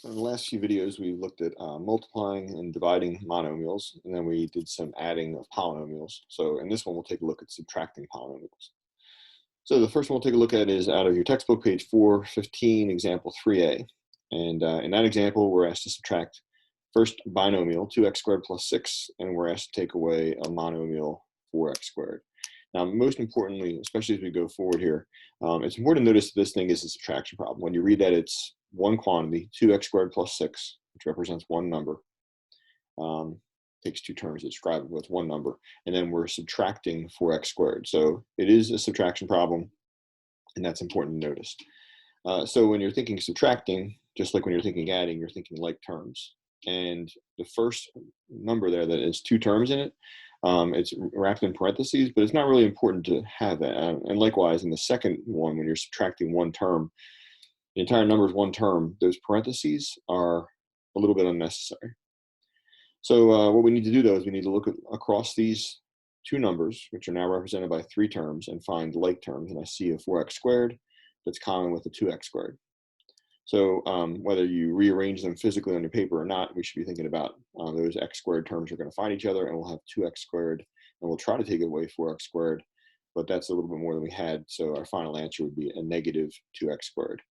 In the last few videos, we looked at multiplying and dividing monomials, and then we did some adding of polynomials. So in this one, we'll take a look at subtracting polynomials. So the first one we'll take a look at is out of your textbook, page 415, example 3a. And in that example, we're asked to subtract first binomial, 2x squared plus 6, and we're asked to take away a monomial, 4x squared. Now, most importantly, especially as we go forward here, it's important to notice that this thing is a subtraction problem. When you read that, it's one quantity, 2x squared plus 6, which represents one number. Takes two terms to describe it with one number. And then we're subtracting 4x squared. So it is a subtraction problem, and that's important to notice. So when you're thinking subtracting, just like when you're thinking adding, you're thinking like terms. And the first number there that is two terms in it, it's wrapped in parentheses, but it's not really important to have that. And likewise, in the second one, when you're subtracting one term, the entire number is one term, those parentheses are a little bit unnecessary. So what we need to do, though, is we need to look across these two numbers, which are now represented by three terms, and find like terms. And I see a 4x squared that's common with a 2x squared. So whether you rearrange them physically on your paper or not, we should be thinking about those x squared terms are going to find each other, and we'll have 2x squared, and we'll try to take away 4x squared, but that's a little bit more than we had. So our final answer would be a negative 2x squared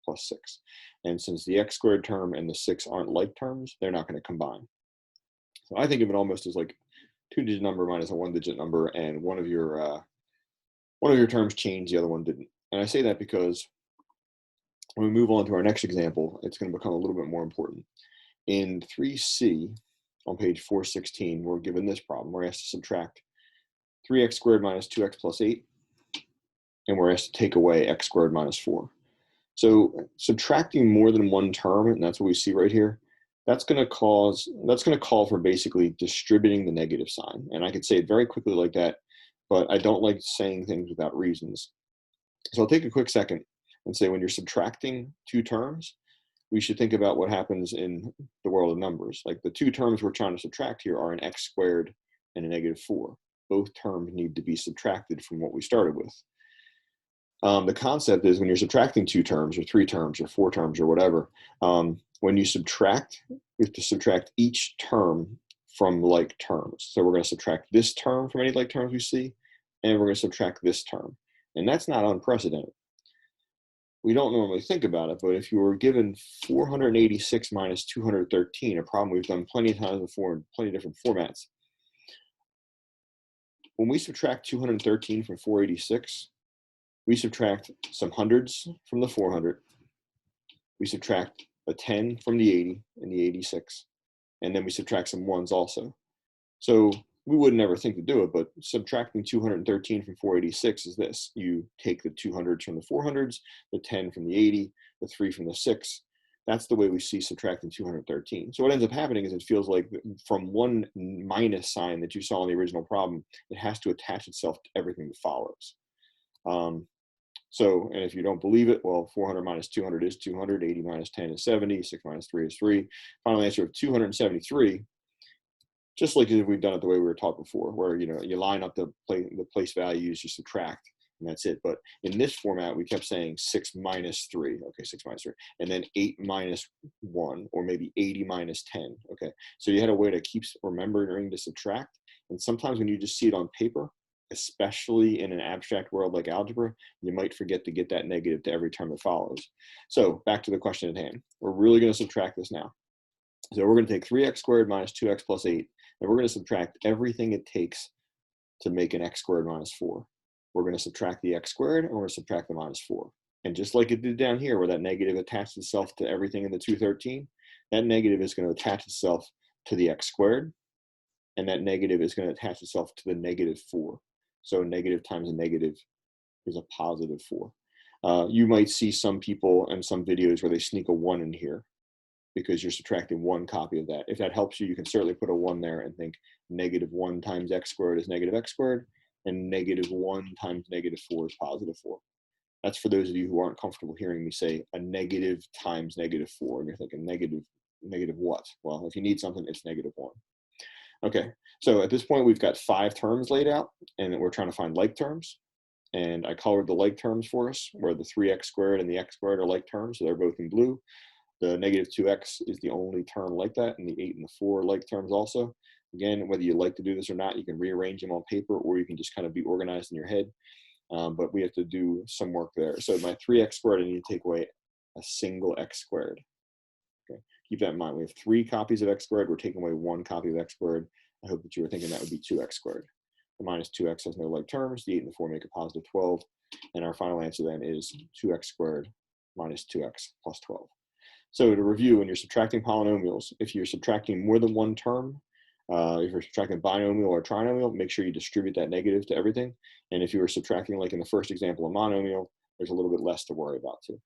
plus 6. And since the x squared term and the 6 aren't like terms, they're not going to combine. So I think of it almost as like two-digit number minus a one-digit number, and one of your terms changed, the other one didn't. And I say that because when we move on to our next example, it's going to become a little bit more important. In 3C, on page 416, we're given this problem. We're asked to subtract 3x squared minus 2x plus 8, and we're asked to take away x squared minus 4. So subtracting more than one term, and that's what we see right here, that's going to call for basically distributing the negative sign. And I could say it very quickly like that, but I don't like saying things without reasons. So I'll take a quick second and say when you're subtracting two terms, we should think about what happens in the world of numbers. Like the two terms we're trying to subtract here are an x squared and a negative 4. Both terms need to be subtracted from what we started with. The concept is when you're subtracting two terms or three terms or four terms or whatever, when you subtract, you have to subtract each term from like terms. So we're going to subtract this term from any like terms we see, and we're going to subtract this term. And that's not unprecedented. We don't normally think about it, but if you were given 486 minus 213, a problem we've done plenty of times before in plenty of different formats, when we subtract 213 from 486, we subtract some hundreds from the 400. We subtract a 10 from the 80 and the 86. And then we subtract some ones also. So we would never think to do it, but subtracting 213 from 486 is this. You take the 200s from the 400s, the 10 from the 80, the 3 from the 6. That's the way we see subtracting 213. So what ends up happening is it feels like from one minus sign that you saw in the original problem, it has to attach itself to everything that follows. And if you don't believe it, well, 400 minus 200 is 200, 80 minus 10 is 70, 6 minus 3 is 3. Final answer of 273, just like we've done it the way we were taught before, where you line up the place values, you subtract, and that's it. But in this format, we kept saying 6 minus 3, okay, 6 minus 3, and then 8 minus 1, or maybe 80 minus 10, okay? So you had a way to keep remembering to subtract, and sometimes when you just see it on paper, especially in an abstract world like algebra, you might forget to get that negative to every term that follows. So back to the question at hand. We're really going to subtract this now. So we're going to take 3x squared minus 2x plus 8, and we're going to subtract everything it takes to make an x squared minus 4. We're going to subtract the x squared, and we're going to subtract the minus 4. And just like it did down here, where that negative attached itself to everything in the 213, that negative is going to attach itself to the x squared, and that negative is going to attach itself to the negative 4. So negative times a negative is a positive 4. You might see some people in some videos where they sneak a 1 in here because you're subtracting one copy of that. If that helps you, you can certainly put a 1 there and think negative 1 times x squared is negative x squared, and negative 1 times negative 4 is positive 4. That's for those of you who aren't comfortable hearing me say a negative times negative 4, and you're thinking negative what? Well, if you need something, it's negative 1. Okay, so at this point, we've got 5 terms laid out, and we're trying to find like terms. And I colored the like terms for us, where the 3x squared and the x squared are like terms, so they're both in blue. The negative 2x is the only term like that, and the 8 and the 4 like terms also. Again, whether you like to do this or not, you can rearrange them on paper, or you can just kind of be organized in your head. But we have to do some work there. So my 3x squared, I need to take away a single x squared. Okay. Keep that in mind. We have 3 copies of x squared. We're taking away 1 copy of x squared. I hope that you were thinking that would be 2x squared. The minus 2x has no like terms. The 8 and the 4 make a positive 12. And our final answer then is 2x squared minus 2x plus 12. So to review, when you're subtracting polynomials, if you're subtracting more than one term, if you're subtracting binomial or trinomial, make sure you distribute that negative to everything. And if you were subtracting, like in the first example, a monomial, there's a little bit less to worry about too.